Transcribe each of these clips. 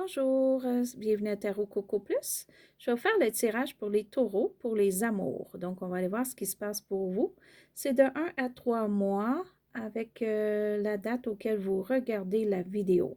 Bonjour, bienvenue à Tarot Coco Plus. Je vais vous faire le tirage pour les taureaux, pour les amours. Donc, on va aller voir ce qui se passe pour vous. C'est de 1 à 3 mois avec la date auquel vous regardez la vidéo.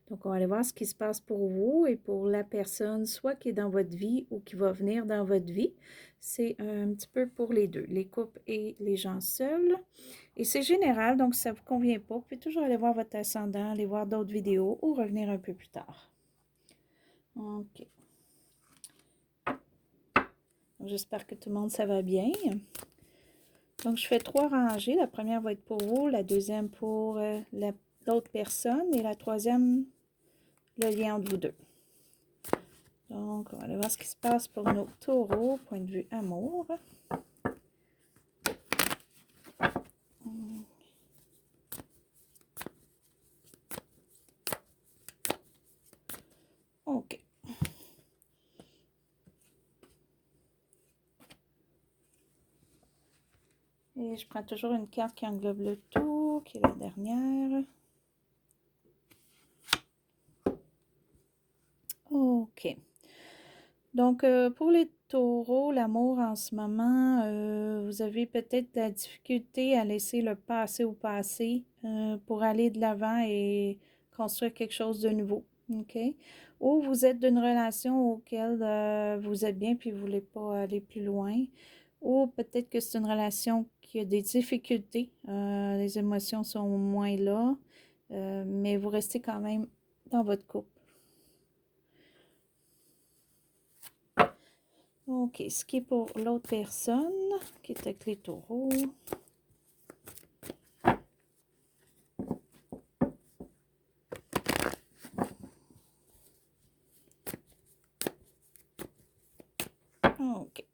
Donc, on va aller voir ce qui se passe pour vous et pour la personne, soit qui est dans votre vie ou qui va venir dans votre vie. C'est un petit peu pour les deux, les couples et les gens seuls. Et c'est général, donc si ça ne vous convient pas, vous pouvez toujours aller voir votre ascendant, aller voir d'autres vidéos ou revenir un peu plus tard. OK. J'espère que tout le monde, ça va bien. Donc, je fais 3 rangées. La première va être pour vous, la deuxième pour l'autre personne et la troisième, le lien entre vous deux. Donc, on va aller voir ce qui se passe pour nos taureaux, point de vue amour. OK. Et je prends toujours une carte qui englobe le tout, qui est la dernière. OK. Donc, pour les taureaux, l'amour en ce moment, vous avez peut-être de la difficulté à laisser le passé au passé pour aller de l'avant et construire quelque chose de nouveau. OK? Ou vous êtes d'une relation auquel vous êtes bien puis vous ne voulez pas aller plus loin. Ou peut-être que c'est une relation qui a des difficultés. Les émotions sont moins là, mais vous restez quand même dans votre couple. OK, ce qui est pour l'autre personne, qui est avec les taureaux. OK.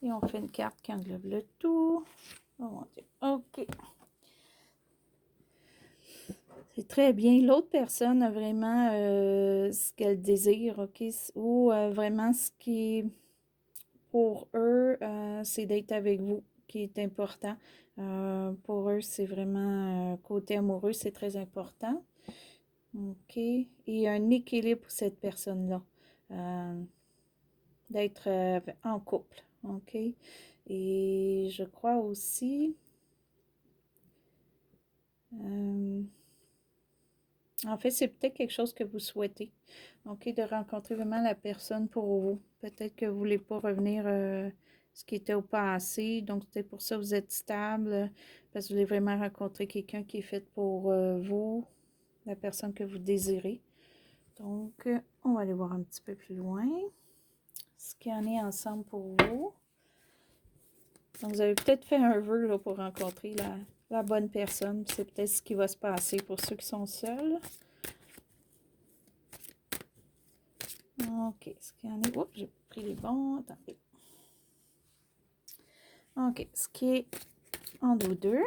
Et on fait une carte qui englobe le tout. Oh mon Dieu. OK. C'est très bien. L'autre personne a vraiment ce qu'elle désire, OK? Ou vraiment ce qui est pour eux, c'est d'être avec vous qui est important. Pour eux, c'est vraiment côté amoureux, c'est très important. OK. Et un équilibre pour cette personne-là. D'être en couple. OK. Et je crois aussi... en fait, c'est peut-être quelque chose que vous souhaitez. OK, de rencontrer vraiment la personne pour vous. Peut-être que vous ne voulez pas revenir ce qui était au passé. Donc, c'est pour ça que vous êtes stable. Parce que vous voulez vraiment rencontrer quelqu'un qui est fait pour vous, la personne que vous désirez. Donc, on va aller voir un petit peu plus loin. Ce qu'il y en est ensemble pour vous. Donc, vous avez peut-être fait un vœu là, pour rencontrer la bonne personne. C'est peut-être ce qui va se passer pour ceux qui sont seuls. OK, ce qu'il y en est... Oups, j'ai pris les bons. Attendez. OK, ce qui est entre vous deux,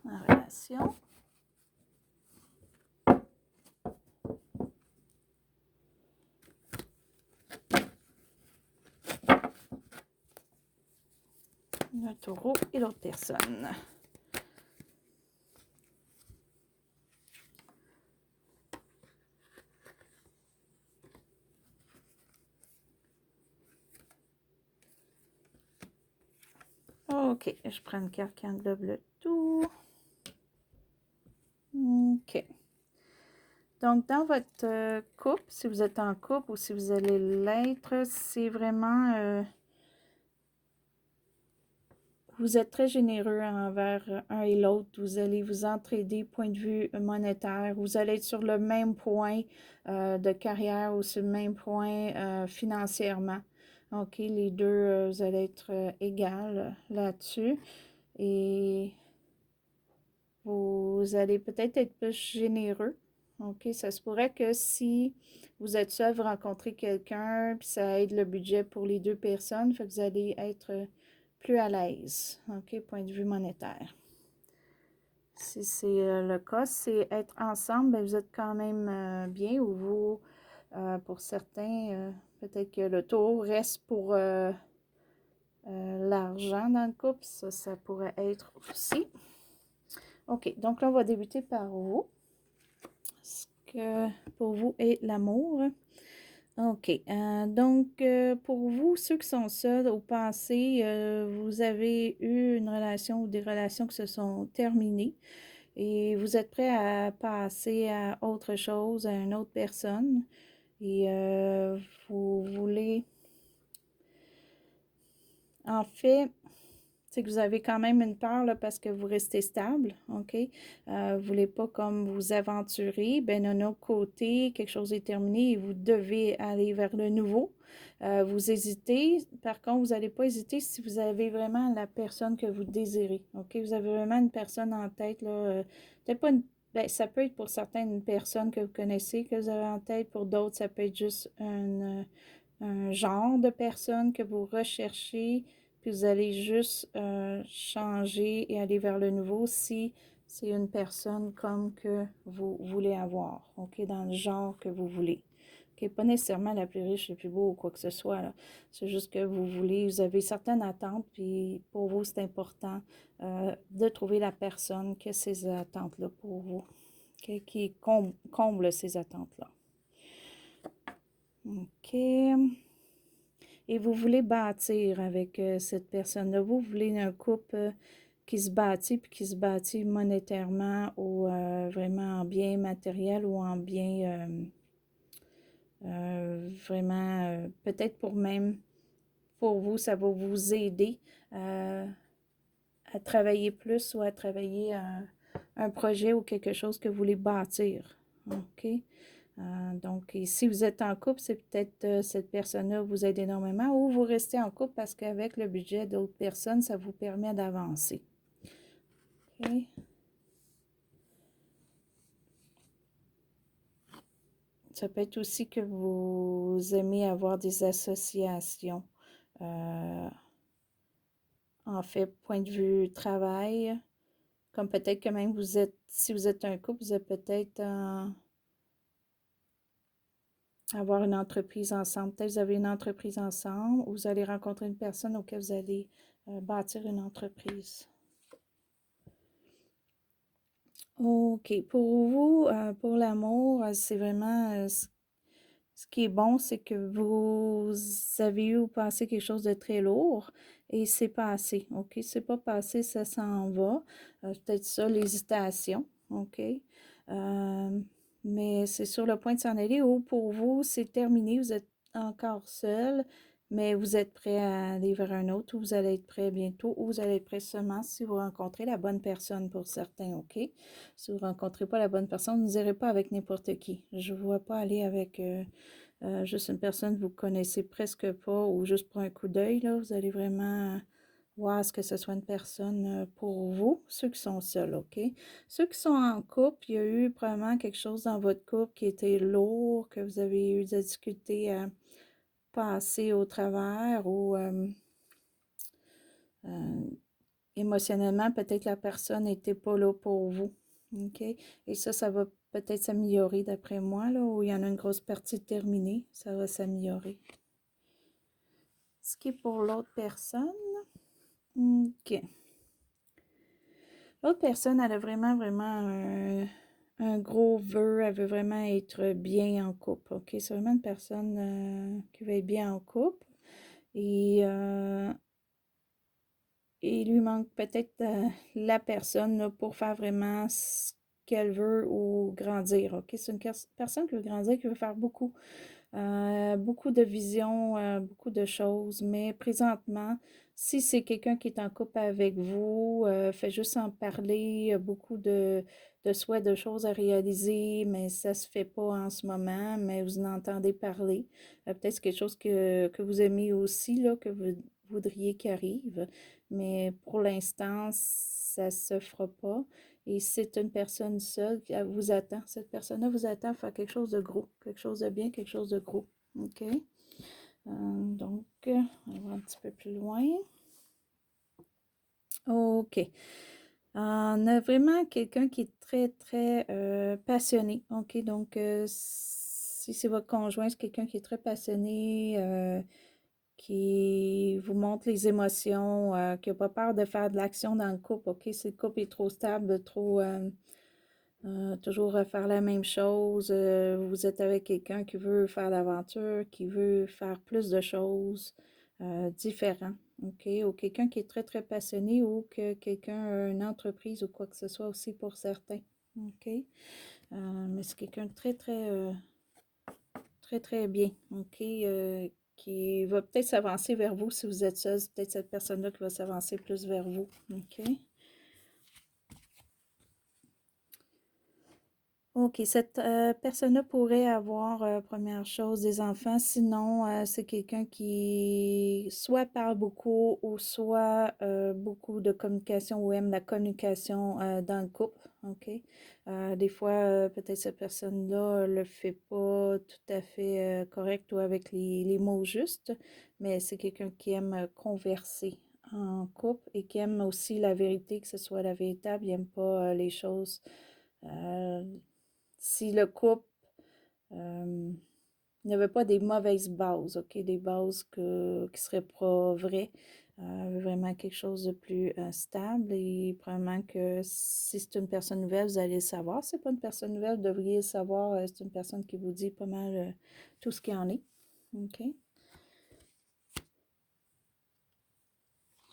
en relation. Le taureau et l'autre personne. OK, je prends une carte qui englobe le tout. OK. Donc, dans votre couple, si vous êtes en couple ou si vous allez l'être, c'est vraiment... vous êtes très généreux envers un et l'autre. Vous allez vous entraider, point de vue monétaire. Vous allez être sur le même point de carrière ou sur le même point financièrement. OK, les deux, vous allez être égales là-dessus. Et vous allez peut-être être plus généreux. OK, ça se pourrait que si vous êtes seul, vous rencontrez quelqu'un, puis ça aide le budget pour les deux personnes, fait que vous allez être plus à l'aise, OK, point de vue monétaire. Si c'est le cas, c'est être ensemble, bien, vous êtes quand même bien, ou vous, pour certains, peut-être que le tour reste pour l'argent dans le couple, ça pourrait être aussi. OK, donc là, on va débuter par vous. Ce que pour vous est l'amour. OK, donc pour vous, ceux qui sont seuls au passé, vous avez eu une relation ou des relations qui se sont terminées et vous êtes prêt à passer à autre chose, à une autre personne et vous voulez, en fait, c'est que vous avez quand même une peur là, parce que vous restez stable, OK? Vous ne voulez pas comme vous aventurer. Ben d'un autre côté, quelque chose est terminé et vous devez aller vers le nouveau. Vous hésitez. Par contre, vous n'allez pas hésiter si vous avez vraiment la personne que vous désirez, OK? Vous avez vraiment une personne en tête, là. Peut-être pas une... Ben, ça peut être pour certaines une personne que vous connaissez que vous avez en tête. Pour d'autres, ça peut être juste un genre de personne que vous recherchez puis vous allez juste changer et aller vers le nouveau si c'est une personne comme que vous voulez avoir, OK, dans le genre que vous voulez. OK, pas nécessairement la plus riche, la plus beau ou quoi que ce soit, là. C'est juste que vous avez certaines attentes, puis pour vous, c'est important de trouver la personne qui a ces attentes-là pour vous, OK, qui comble ces attentes-là. OK. Et vous voulez bâtir avec cette personne-là. Vous voulez un couple qui se bâtit, puis qui se bâtit monétairement ou vraiment en bien matériel ou en bien vraiment, peut-être pour vous, ça va vous aider à travailler plus ou à travailler un projet ou quelque chose que vous voulez bâtir. OK? Donc, si vous êtes en couple, c'est peut-être cette personne-là vous aide énormément ou vous restez en couple parce qu'avec le budget d'autres personnes, ça vous permet d'avancer. OK? Ça peut être aussi que vous aimez avoir des associations. En fait, point de vue travail, comme peut-être que même si vous êtes un couple, vous êtes peut-être avoir une entreprise ensemble. Peut-être que vous avez une entreprise ensemble ou vous allez rencontrer une personne auquel vous allez bâtir une entreprise. OK. Pour vous, pour l'amour, c'est vraiment ce qui est bon, c'est que vous avez eu ou passé quelque chose de très lourd et c'est passé. OK? C'est pas passé, ça s'en va. Peut-être ça, l'hésitation. OK? Mais c'est sur le point de s'en aller ou pour vous, c'est terminé, vous êtes encore seul, mais vous êtes prêt à aller vers un autre ou vous allez être prêt bientôt ou vous allez être prêt seulement si vous rencontrez la bonne personne pour certains, OK? Si vous ne rencontrez pas la bonne personne, vous n'irez pas avec n'importe qui. Je ne vois pas aller avec juste une personne que vous ne connaissez presque pas ou juste pour un coup d'œil, là. Vous allez vraiment voir ce que ce soit une personne pour vous, ceux qui sont seuls, OK? Ceux qui sont en couple, il y a eu probablement quelque chose dans votre couple qui était lourd, que vous avez eu des difficultés à passer au travers ou émotionnellement, peut-être la personne n'était pas là pour vous, OK? Et ça va peut-être s'améliorer d'après moi, là, où il y en a une grosse partie terminée, ça va s'améliorer. Ce qui est pour l'autre personne, OK. L'autre personne, elle a vraiment, vraiment un gros vœu, elle veut vraiment être bien en couple, OK? C'est vraiment une personne qui veut être bien en couple. Et il lui manque peut-être la personne là, pour faire vraiment ce qu'elle veut ou grandir, OK? C'est une personne qui veut grandir, qui veut faire beaucoup. Beaucoup de visions, beaucoup de choses, mais présentement, si c'est quelqu'un qui est en couple avec vous, fait juste en parler, il y a beaucoup de souhaits, de choses à réaliser, mais ça ne se fait pas en ce moment, mais vous en entendez parler. Peut-être c'est quelque chose que vous aimez aussi, là, que vous voudriez qu'il arrive, mais pour l'instant, ça ne se fera pas. Et c'est une personne seule qui vous attend. Cette personne-là vous attend à faire quelque chose de gros, quelque chose de bien, quelque chose de gros. OK? Donc, on va un petit peu plus loin. OK. On a vraiment quelqu'un qui est très, très passionné. OK? Donc, si c'est votre conjoint, c'est quelqu'un qui est très passionné, qui vous montre les émotions, qui n'a pas peur de faire de l'action dans le couple, OK? Si le couple est trop stable, trop toujours faire la même chose, vous êtes avec quelqu'un qui veut faire l'aventure, qui veut faire plus de choses différentes, OK? Ou quelqu'un qui est très, très passionné ou que quelqu'un a une entreprise ou quoi que ce soit aussi pour certains, OK? Mais c'est quelqu'un de très, très, très, très bien, OK? Qui va peut-être s'avancer vers vous si vous êtes seul. C'est peut-être cette personne-là qui va s'avancer plus vers vous, OK? OK, cette personne-là pourrait avoir, première chose, des enfants. Sinon, c'est quelqu'un qui soit parle beaucoup ou soit beaucoup de communication ou aime la communication dans le couple. OK? Des fois, peut-être cette personne-là le fait pas tout à fait correct ou avec les mots justes, mais c'est quelqu'un qui aime converser en couple et qui aime aussi la vérité, que ce soit la véritable. Il n'aime pas les choses. euh, si le couple n'avait pas des mauvaises bases, OK, des bases qui ne seraient pas vraies, vraiment quelque chose de plus stable et probablement que si c'est une personne nouvelle, vous allez le savoir. Si ce n'est pas une personne nouvelle, vous devriez le savoir. C'est une personne qui vous dit pas mal tout ce qu'il en est. OK?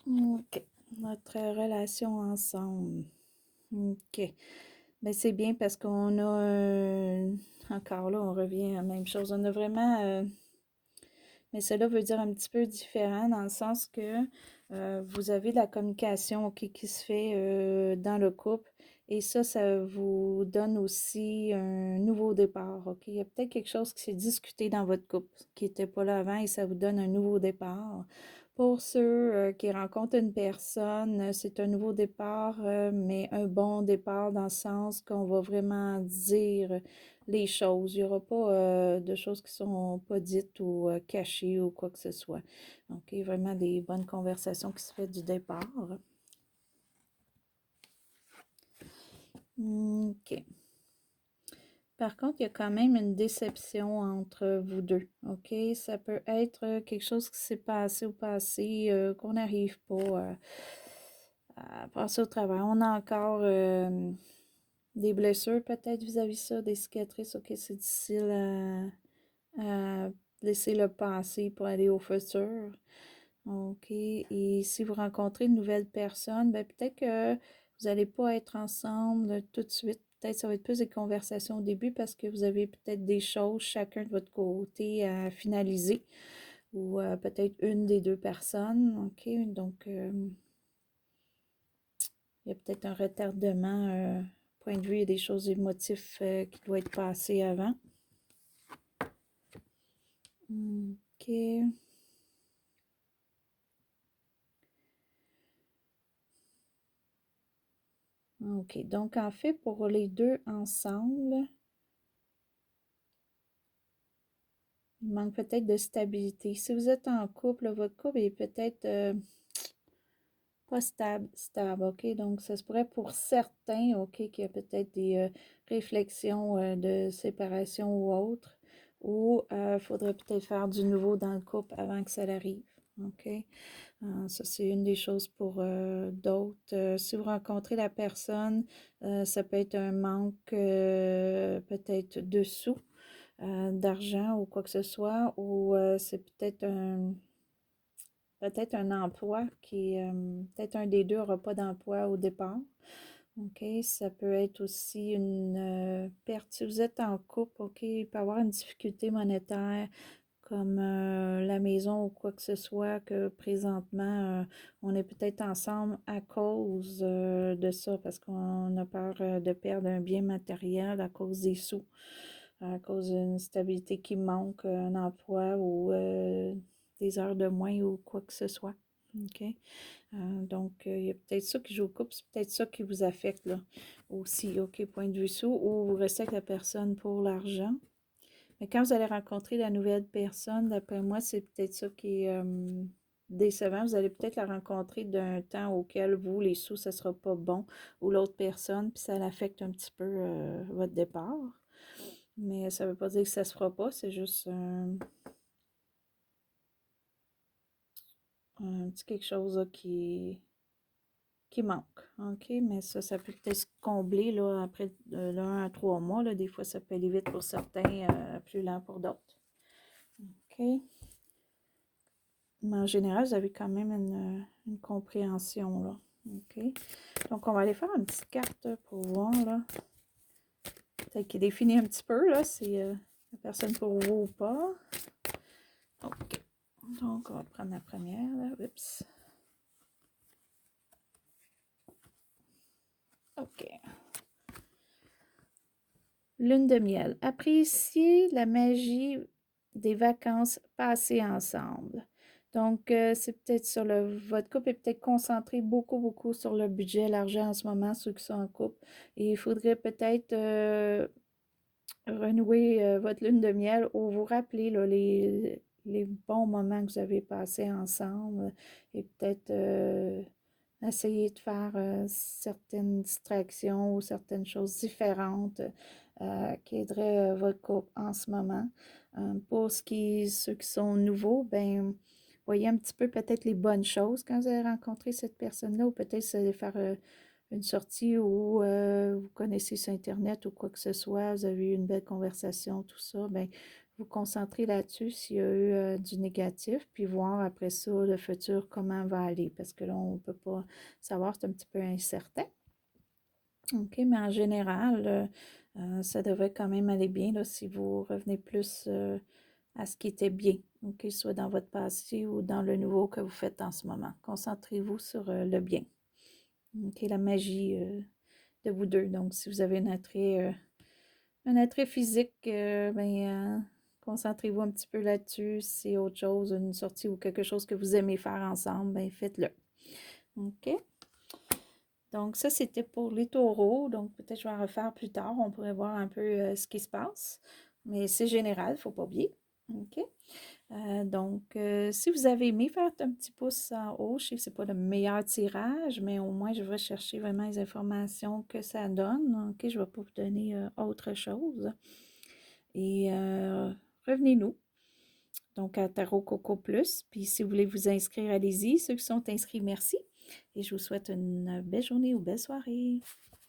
OK. Notre relation ensemble. OK. Mais c'est bien parce qu'on a encore là, on revient à la même chose. On a vraiment mais cela veut dire un petit peu différent dans le sens que vous avez de la communication OK, qui se fait dans le couple et ça vous donne aussi un nouveau départ. OK? Il y a peut-être quelque chose qui s'est discuté dans votre couple qui n'était pas là avant et ça vous donne un nouveau départ. Pour ceux qui rencontrent une personne, c'est un nouveau départ, mais un bon départ dans le sens qu'on va vraiment dire les choses. Il n'y aura pas de choses qui sont pas dites ou cachées ou quoi que ce soit. Donc, vraiment des bonnes conversations qui se fait du départ. OK. Par contre, il y a quand même une déception entre vous deux. OK? Ça peut être quelque chose qui s'est passé au passé, qu'on n'arrive pas à passer au travail. On a encore des blessures peut-être vis-à-vis ça, des cicatrices. OK, c'est difficile à laisser le passé pour aller au futur. OK. Et si vous rencontrez une nouvelle personne, ben peut-être que vous n'allez pas être ensemble tout de suite. Peut-être que ça va être plus des conversations au début parce que vous avez peut-être des choses chacun de votre côté à finaliser ou peut-être une des deux personnes. OK. Donc, il y a peut-être un retardement, point de vue et des choses émotives qui doivent être passées avant. OK. OK. Donc, en fait, pour les deux ensemble, il manque peut-être de stabilité. Si vous êtes en couple, votre couple est peut-être pas stable, OK? Donc, ça se pourrait pour certains, OK, qu'il y a peut-être des réflexions de séparation ou autre, ou il faudrait peut-être faire du nouveau dans le couple avant que ça arrive, OK? Ça, c'est une des choses pour d'autres. Si vous rencontrez la personne, ça peut être un manque peut-être de sous, d'argent ou quoi que ce soit, ou c'est peut-être un emploi qui, peut-être un des deux n'aura pas d'emploi au départ. OK, ça peut être aussi une perte. Si vous êtes en couple, OK, il peut y avoir une difficulté monétaire comme la maison ou quoi que ce soit, que présentement, on est peut-être ensemble à cause de ça, parce qu'on a peur de perdre un bien matériel à cause des sous, à cause d'une stabilité qui manque, un emploi ou des heures de moins ou quoi que ce soit. OK? Donc, il y a peut-être ça qui joue au couple, c'est peut-être ça qui vous affecte là aussi, OK, point de vue sous, ou vous restez avec la personne pour l'argent. Mais quand vous allez rencontrer la nouvelle personne, d'après moi, c'est peut-être ça qui est décevant. Vous allez peut-être la rencontrer d'un temps auquel vous, les sous, ça ne sera pas bon, ou l'autre personne, puis ça l'affecte un petit peu votre départ. Mais ça ne veut pas dire que ça ne se fera pas, c'est juste un petit quelque chose là, qui manque. OK, mais ça peut peut-être se combler là, après de 1 à 3 mois. Là. Des fois, ça peut aller vite pour certains, plus lent pour d'autres. OK. Mais en général, vous avez quand même une compréhension, là. OK. Donc, on va aller faire une petite carte pour voir, là. Peut-être qu'il définit un petit peu, là, si la personne pour vous ou pas. OK. Donc, on va prendre la première, là. Oups. OK. Lune de miel. Appréciez la magie des vacances passées ensemble. Donc, c'est peut-être sur votre couple est peut-être concentré beaucoup, beaucoup sur le budget, l'argent en ce moment, ceux qui sont en couple. Et il faudrait peut-être renouer votre lune de miel ou vous rappeler là, les bons moments que vous avez passés ensemble et peut-être essayer de faire certaines distractions ou certaines choses différentes qui aideraient votre couple en ce moment. Pour ceux qui sont nouveaux, ben voyez un petit peu peut-être les bonnes choses quand vous allez rencontrer cette personne-là ou peut-être c'est de faire une sortie où vous connaissez sur Internet ou quoi que ce soit, vous avez eu une belle conversation, tout ça, bien, vous concentrez là-dessus s'il y a eu du négatif, puis voir après ça le futur, comment va aller, parce que là, on ne peut pas savoir, c'est un petit peu incertain. OK, mais en général, ça devrait quand même aller bien là, si vous revenez plus à ce qui était bien, OK, soit dans votre passé ou dans le nouveau que vous faites en ce moment. Concentrez-vous sur le bien. OK, la magie de vous deux. Donc, si vous avez un attrait physique, ben, concentrez-vous un petit peu là-dessus. Si c'est autre chose, une sortie ou quelque chose que vous aimez faire ensemble, ben, faites-le. OK? Donc, ça, c'était pour les taureaux. Donc, peut-être que je vais en refaire plus tard. On pourrait voir un peu ce qui se passe. Mais c'est général, il ne faut pas oublier. OK? Donc, si vous avez aimé, faites un petit pouce en haut. Je sais que ce n'est pas le meilleur tirage, mais au moins, je vais chercher vraiment les informations que ça donne. OK, je ne vais pas vous donner autre chose. Et revenez-nous. Donc, à Tarot Coco Plus. Puis, si vous voulez vous inscrire, allez-y. Ceux qui sont inscrits, merci. Et je vous souhaite une belle journée ou belle soirée.